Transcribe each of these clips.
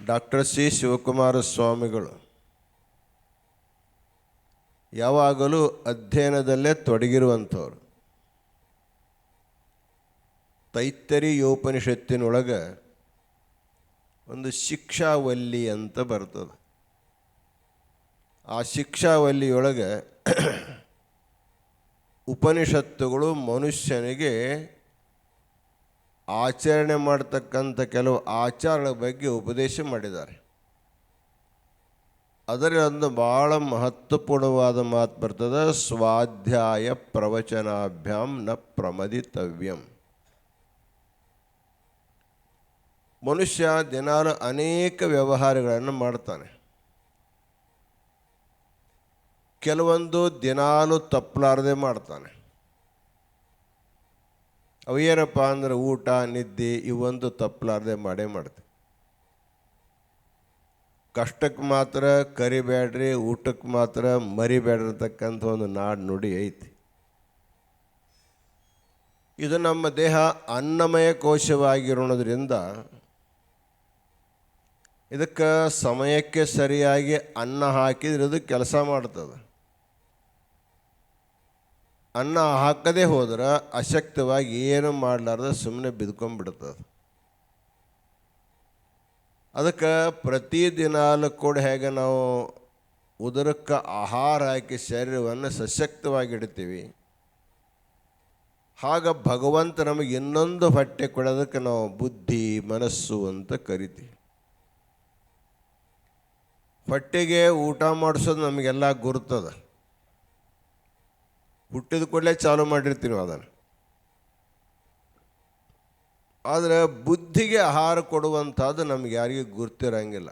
Doctor C Shivakumara ಸ್ವಾಮಿಗಳು ಯಾವಾಗಲೂ ಅಧ್ಯಯನದಲ್ಲೇ ತೊಡಗಿರುವಂಥವ್ರು. ತೈತ್ತರೀಯೋಪನಿಷತ್ತಿನೊಳಗೆ ಒಂದು ಶಿಕ್ಷಾವಲ್ಲಿ ಅಂತ ಬರ್ತದೆ. ಆ ಶಿಕ್ಷಾವಲ್ಲಿಯೊಳಗೆ ಉಪನಿಷತ್ತುಗಳು ಮನುಷ್ಯನಿಗೆ ಆಚರಣೆ ಮಾಡ್ತಕ್ಕಂಥ ಕೆಲವು ಆಚಾರಗಳ ಬಗ್ಗೆ ಉಪದೇಶ ಮಾಡಿದ್ದಾರೆ. ಅದರ ಒಂದು ಭಾಳ ಮಹತ್ವಪೂರ್ಣವಾದ ಮಾತು ಬರ್ತದೆ, ಸ್ವಾಧ್ಯಾಯ ಪ್ರವಚನಾಭ್ಯಾಂ ನ ಪ್ರಮದಿತವ್ಯಂ. ಮನುಷ್ಯ ದಿನಾಲು ಅನೇಕ ವ್ಯವಹಾರಗಳನ್ನು ಮಾಡ್ತಾನೆ. ಕೆಲವೊಂದು ದಿನಾಲು ತಪ್ಪಲಾರದೆ ಮಾಡ್ತಾನೆ. ಅವು ಏನಪ್ಪ ಅಂದ್ರೆ ಊಟ, ನಿದ್ದೆ ಇವೊಂದು ತಪ್ಪಲಾರದೆ ಮಾಡೇ ಮಾಡ್ತೀವಿ. ಕಷ್ಟಕ್ಕೆ ಮಾತ್ರ ಕರಿಬೇಡ್ರಿ, ಊಟಕ್ಕೆ ಮಾತ್ರ ಮರಿಬೇಡ್ರಿ ಅಂತಕ್ಕಂಥ ಒಂದು ನಾಡು ನುಡಿ ಐತಿ. ಇದು ನಮ್ಮ ದೇಹ ಅನ್ನಮಯ ಕೋಶವಾಗಿರೋದ್ರಿಂದ ಇದಕ್ಕೆ ಸಮಯಕ್ಕೆ ಸರಿಯಾಗಿ ಅನ್ನ ಹಾಕಿದ್ರೆ ಇದು ಕೆಲಸ ಮಾಡ್ತದೆ. ಅನ್ನ ಹಾಕದೇ ಹೋದ್ರೆ ಅಶಕ್ತವಾಗಿ ಏನು ಮಾಡಲಾರ್ದೆ ಸುಮ್ಮನೆ ಬಿದ್ಕೊಂಡ್ಬಿಡ್ತದೆ. ಅದಕ್ಕೆ ಪ್ರತಿದಿನಾಲು ಕೂಡ ಹೇಗೆ ನಾವು ಉದರಕ್ಕೆ ಆಹಾರ ಹಾಕಿ ಶರೀರವನ್ನು ಸಶಕ್ತವಾಗಿಡ್ತೀವಿ, ಆಗ ಭಗವಂತ ನಮಗೆ ಇನ್ನೊಂದು ಹೊಟ್ಟೆ ಕೊಡೋದಕ್ಕೆ ನಾವು ಬುದ್ಧಿ ಮನಸ್ಸು ಅಂತ ಕರಿತೀವಿ. ಹೊಟ್ಟೆಗೆ ಊಟ ಮಾಡಿಸೋದು ನಮಗೆಲ್ಲ ಗುರ್ತದ. ಹುಟ್ಟಿದ ಕೂಡಲೇ ಚಾಲು ಮಾಡಿರ್ತೀವಿ ಅದನ್ನು. ಆದರೆ ಬುದ್ಧಿಗೆ ಆಹಾರ ಕೊಡುವಂಥದ್ದು ನಮ್ಗೆ ಯಾರಿಗೂ ಗುರ್ತಿರಂಗಿಲ್ಲ.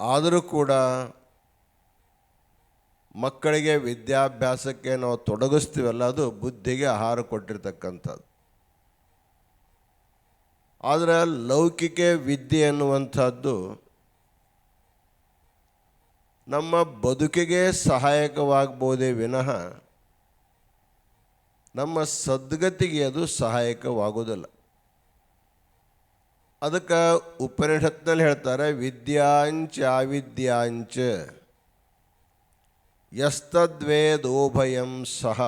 ಆದರೂ ಕೂಡ ಮಕ್ಕಳಿಗೆ ವಿದ್ಯಾಭ್ಯಾಸಕ್ಕೆ ನಾವು ತೊಡಗಿಸ್ತೀವಲ್ಲ, ಅದು ಬುದ್ಧಿಗೆ ಆಹಾರ ಕೊಟ್ಟಿರ್ತಕ್ಕಂಥದ್ದು. ಆದರೆ ಲೌಕಿಕ ವಿದ್ಯೆ ಅನ್ನುವಂಥದ್ದು ನಮ್ಮ ಬದುಕಿಗೆ ಸಹಾಯಕವಾಗ್ಬೋದೇ ವಿನಃ ನಮ್ಮ ಸದ್ಗತಿಗೆ ಅದು ಸಹಾಯಕವಾಗೋದಿಲ್ಲ. ಅದಕ್ಕೆ ಉಪನಿಷತ್ನಲ್ಲಿ ಹೇಳ್ತಾರೆ, ವಿದ್ಯಾಂಚ ಅವಿದ್ಯಾಂಚ ಯಸ್ತದ್ವೇದೋಭಯಂ ಸಹ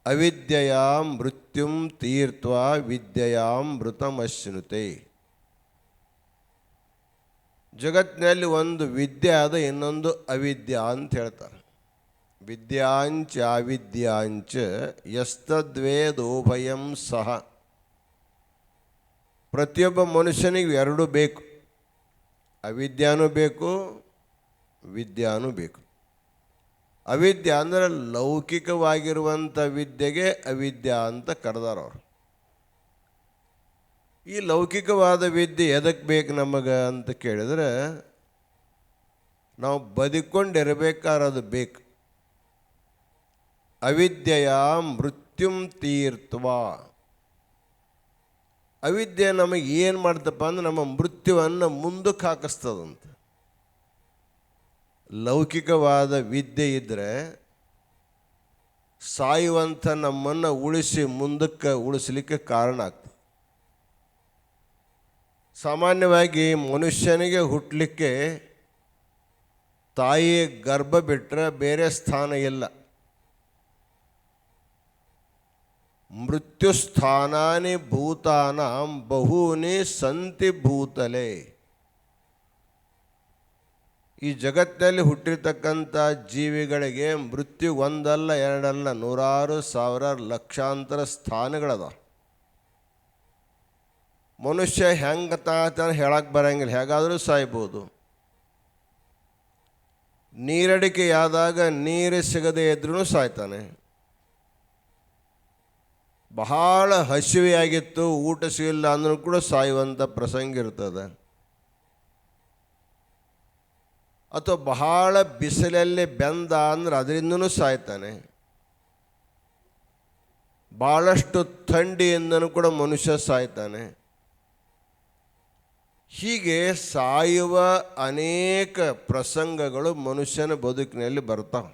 ಅವಿದ್ಯೆಯಾ ಮೃತ್ಯುಂ ತೀರ್ತ್ವಾ ವಿದ್ಯೆಯಾಮೃತಮಶ್ನುತೆ. ಜಗತ್ತಿನಲ್ಲಿ ಒಂದು ವಿದ್ಯೆ ಆದ, ಇನ್ನೊಂದು ಅವಿದ್ಯಾ ಅಂತ ಹೇಳ್ತಾರೆ. ವಿದ್ಯಾಂಚ ಅವಿದ್ಯಾಂಚ ಯಸ್ತದ್ವೇದೋಭಯಂ ಸಹ. ಪ್ರತಿಯೊಬ್ಬ ಮನುಷ್ಯನಿಗೆ ಎರಡೂ ಬೇಕು, ಅವಿದ್ಯಾನೂ ಬೇಕು, ವಿದ್ಯಾನೂ ಬೇಕು. ಅವಿದ್ಯೆ ಅಂದರೆ ಲೌಕಿಕವಾಗಿರುವಂಥ ವಿದ್ಯೆಗೆ ಅವಿದ್ಯಾ ಅಂತ ಕರೆದಾರವ್ರು. ಈ ಲೌಕಿಕವಾದ ವಿದ್ಯೆ ಎದಕ್ಕೆ ಬೇಕು ನಮಗೆ ಅಂತ ಕೇಳಿದ್ರೆ, ನಾವು ಬದುಕೊಂಡಿರ್ಬೇಕಾದ್ರೆ ಅದು ಬೇಕು. ಅವಿದ್ಯೆಯ ಮೃತ್ಯುಂ ತೀರ್ತ್ವಾ. ಅವಿದ್ಯೆ ನಮಗೆ ಏನು ಮಾಡ್ತಪ್ಪ ಅಂದ್ರೆ ನಮ್ಮ ಮೃತ್ಯುವನ್ನು ಮುಂದಕ್ಕೆ ಹಾಕಿಸ್ತದಂತ. ಲೌಕಿಕವಾದ ವಿದ್ಯೆ ಇದ್ದರೆ ಸಾಯುವಂಥ ನಮ್ಮನ್ನು ಉಳಿಸಿ ಮುಂದಕ್ಕೆ ಉಳಿಸಲಿಕ್ಕೆ ಕಾರಣ ಆಗ್ತದೆ. ಸಾಮಾನ್ಯವಾಗಿ ಮನುಷ್ಯನಿಗೆ ಹುಟ್ಟಲಿಕ್ಕೆ ತಾಯಿ ಗರ್ಭ ಬಿಟ್ಟರೆ ಬೇರೆ ಸ್ಥಾನ ಇಲ್ಲ. ಮೃತ್ಯುಸ್ಥಾನಾನಿ ಭೂತಾನಾಂ ಬಹೂನಿ ಸಂತಿ ಭೂತಲೆ. ಈ ಜಗತ್ತಿನಲ್ಲಿ ಹುಟ್ಟಿರ್ತಕ್ಕಂಥ ಜೀವಿಗಳಿಗೆ ಮೃತ್ಯು ಒಂದಲ್ಲ ಎರಡಲ್ಲ ನೂರಾರು ಸಾವಿರಾರು ಲಕ್ಷಾಂತರ ಸ್ಥಾನಗಳದ. ಮನುಷ್ಯ ಹೆಂಗೆ ತಾತ ಹೇಳಕ್ಕೆ ಬರೋಂಗಿಲ್ಲ, ಹೇಗಾದರೂ ಸಾಯ್ಬೋದು. ನೀರಡಿಕೆಯಾದಾಗ ನೀರು ಸಿಗದೇ ಇದ್ರೂ ಸಾಯ್ತಾನೆ. ಬಹಳ ಹಸಿವೆಯಾಗಿತ್ತು, ಊಟ ಸಿಗಲಿಲ್ಲ ಅಂದ್ರೂ ಕೂಡ ಸಾಯುವಂಥ ಪ್ರಸಂಗ ಇರ್ತದೆ. ಅಥವಾ ಬಹಳ ಬಿಸಿಲಲ್ಲಿ ಬೆಂದ ಅಂದ್ರೆ ಅದರಿಂದನೂ ಸಾಯ್ತಾನೆ. ಭಾಳಷ್ಟು ಥಂಡಿಯಿಂದನೂ ಕೂಡ ಮನುಷ್ಯ ಸಾಯ್ತಾನೆ. ಹೀಗೆ ಸಾಯುವ ಅನೇಕ ಪ್ರಸಂಗಗಳು ಮನುಷ್ಯನ ಬದುಕಿನಲ್ಲಿ ಬರ್ತಾವೆ.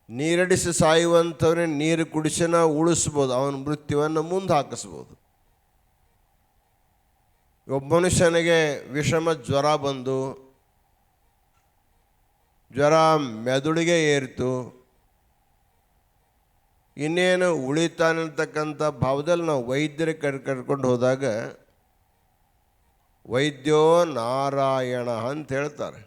ನೀರಡಿಸಿ ಸಾಯುವಂಥವ್ರೇ ನೀರು ಕುಡಿಸಿ ನಾವು ಉಳಿಸ್ಬೋದು, ಅವನ ಮೃತ್ಯುವನ್ನು ಮುಂದೆ ಹಾಕಿಸ್ಬೋದು. ಒಬ್ಬ ಮನುಷ್ಯನಿಗೆ ವಿಷಮ ಜ್ವರ ಬಂದು ಜ್ವರ ಮೆದುಳಿಗೆ ಏರಿತು, ಇನ್ನೇನು ಉಳಿತಾನಂತಕ್ಕಂಥ ಭಾವದಲ್ಲಿ ನಾವು ವೈದ್ಯರಿಗೆ ಕರ್ಕೊಂಡು ಹೋದಾಗ ವೈದ್ಯೋ ನಾರಾಯಣ ಅಂತ ಹೇಳ್ತಾರೆ.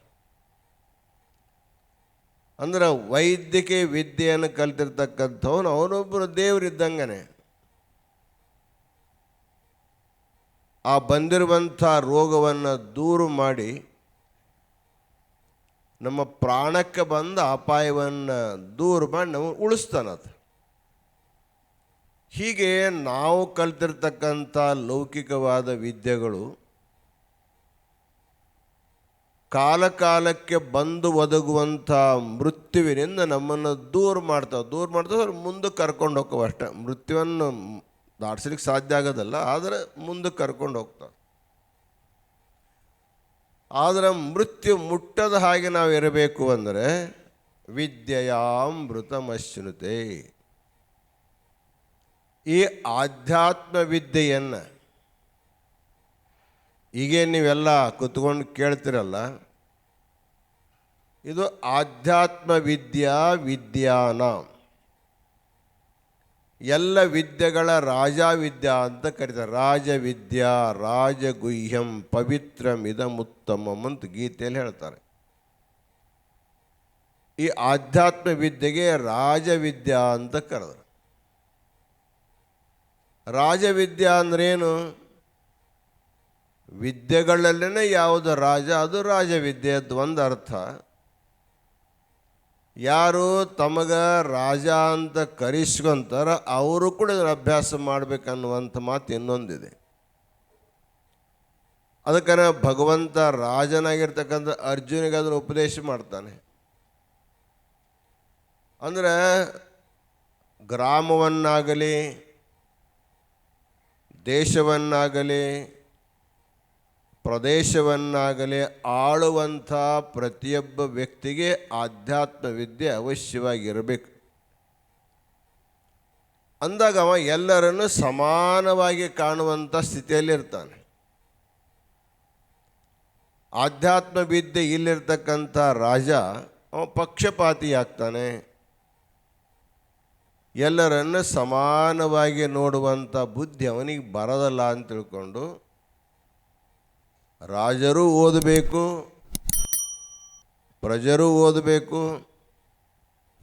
ಅಂದ್ರೆ ವೈದ್ಯಕೀಯ ವಿದ್ಯೆಯನ್ನು ಕಲ್ತಿರ್ತಕ್ಕಂಥವನು ಅವನೊಬ್ಬರು ದೇವರಿದ್ದಂಗನೆ. ಆ ಬಂದಿರುವಂಥ ರೋಗವನ್ನು ದೂರ ಮಾಡಿ ನಮ್ಮ ಪ್ರಾಣಕ್ಕೆ ಬಂದ ಅಪಾಯವನ್ನು ದೂರ ಮಾಡಿ ನಾವು ಉಳಿಸ್ತಾನದು. ಹೀಗೆ ನಾವು ಕಲ್ತಿರ್ತಕ್ಕಂಥ ಲೌಕಿಕವಾದ ವಿದ್ಯೆಗಳು ಕಾಲಕಾಲಕ್ಕೆ ಬಂದು ಒದಗುವಂಥ ಮೃತ್ಯುವಿನಿಂದ ನಮ್ಮನ್ನು ದೂರ ಮಾಡ್ತಾವೆ ಮುಂದಕ್ಕೆ ಕರ್ಕೊಂಡು ಹೋಗ್ತಾವೆ ಅಷ್ಟೆ. ಮೃತ್ಯುವನ್ನು ದಾಟ್ಸ್ಲಿಕ್ಕೆ ಸಾಧ್ಯ ಆಗೋದಲ್ಲ, ಆದರೆ ಮುಂದಕ್ಕೆ ಕರ್ಕೊಂಡು ಹೋಗ್ತಾವೆ. ಆದರೆ ಮೃತ್ಯು ಮುಟ್ಟದ ಹಾಗೆ ನಾವು ಇರಬೇಕು ಅಂದರೆ ವಿದ್ಯೆಯಾಮೃತಮಶ್ನುತೆ, ಈ ಆಧ್ಯಾತ್ಮ ವಿದ್ಯೆಯನ್ನು ಹೀಗೆ ನೀವೆಲ್ಲ ಕುತ್ಕೊಂಡು ಕೇಳ್ತಿರಲ್ಲ, ಇದು ಆಧ್ಯಾತ್ಮ ವಿದ್ಯಾನ, ಎಲ್ಲ ವಿದ್ಯೆಗಳ ರಾಜವಿದ್ಯಾ ಅಂತ ಕರೀತಾರೆ. ರಾಜವಿದ್ಯಾ ರಾಜಗುಹ್ಯಂ ಪವಿತ್ರಮಿದಮುತ್ತಮಂ ಅಂತ ಗೀತೆಯಲ್ಲಿ ಹೇಳ್ತಾರೆ. ಈ ಆಧ್ಯಾತ್ಮ ವಿದ್ಯೆಗೆ ರಾಜವಿದ್ಯಾ ಅಂತ ಕರೆದರು. ರಾಜವಿದ್ಯಾ ಅಂದ್ರೇನು? ವಿದ್ಯೆಗಳಲ್ಲೇ ಯಾವುದು ರಾಜ ಅದು ರಾಜವಿದ್ಯೆ ಅಂತ ಒಂದು ಅರ್ಥ. ಯಾರು ತಮಗ ರಾಜ ಅಂತ ಕರೆಸ್ಕೊಂತಾರ ಅವರು ಕೂಡ ಇದನ್ನು ಅಭ್ಯಾಸ ಮಾಡಬೇಕನ್ನುವಂಥ ಮಾತು ಇನ್ನೊಂದಿದೆ. ಅದಕ್ಕೆ ಭಗವಂತ ರಾಜನಾಗಿರ್ತಕ್ಕಂಥ ಅರ್ಜುನಿಗೆ ಅದನ್ನು ಉಪದೇಶ ಮಾಡ್ತಾನೆ. ಅಂದರೆ ಗ್ರಾಮವನ್ನಾಗಲಿ ದೇಶವನ್ನಾಗಲಿ ಪ್ರದೇಶವನ್ನಾಗಲಿ ಆಳುವಂಥ ಪ್ರತಿಯೊಬ್ಬ ವ್ಯಕ್ತಿಗೆ ಆಧ್ಯಾತ್ಮ ವಿದ್ಯೆ ಅವಶ್ಯವಾಗಿರಬೇಕು. ಅಂದಾಗ ಅವ ಎಲ್ಲರನ್ನು ಸಮಾನವಾಗಿ ಕಾಣುವಂಥ ಸ್ಥಿತಿಯಲ್ಲಿರ್ತಾನೆ. ಆಧ್ಯಾತ್ಮ ವಿದ್ಯೆ ಇಲ್ಲಿರ್ತಕ್ಕಂಥ ರಾಜ ಅವ ಪಕ್ಷಪಾತಿ ಆಗ್ತಾನೆ. ಎಲ್ಲರನ್ನು ಸಮಾನವಾಗಿ ನೋಡುವಂಥ ಬುದ್ಧಿ ಅವನಿಗೆ ಬರೋದಲ್ಲ ಅಂತ ತಿಳ್ಕೊಂಡು ರಾಜರೂ ಓದಬೇಕು, ಪ್ರಜರೂ ಓದಬೇಕು.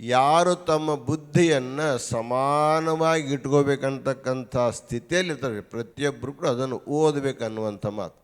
ಯಾರು ತಮ್ಮ ಬುದ್ಧಿಯನ್ನು ಸಮಾನವಾಗಿ ಇಟ್ಕೋಬೇಕಂತಕ್ಕಂಥ ಸ್ಥಿತಿಯಲ್ಲಿರ್ತಾರೆ ಪ್ರತಿಯೊಬ್ಬರು ಕೂಡ ಅದನ್ನು ಓದಬೇಕನ್ನುವಂಥ ಮಾತು.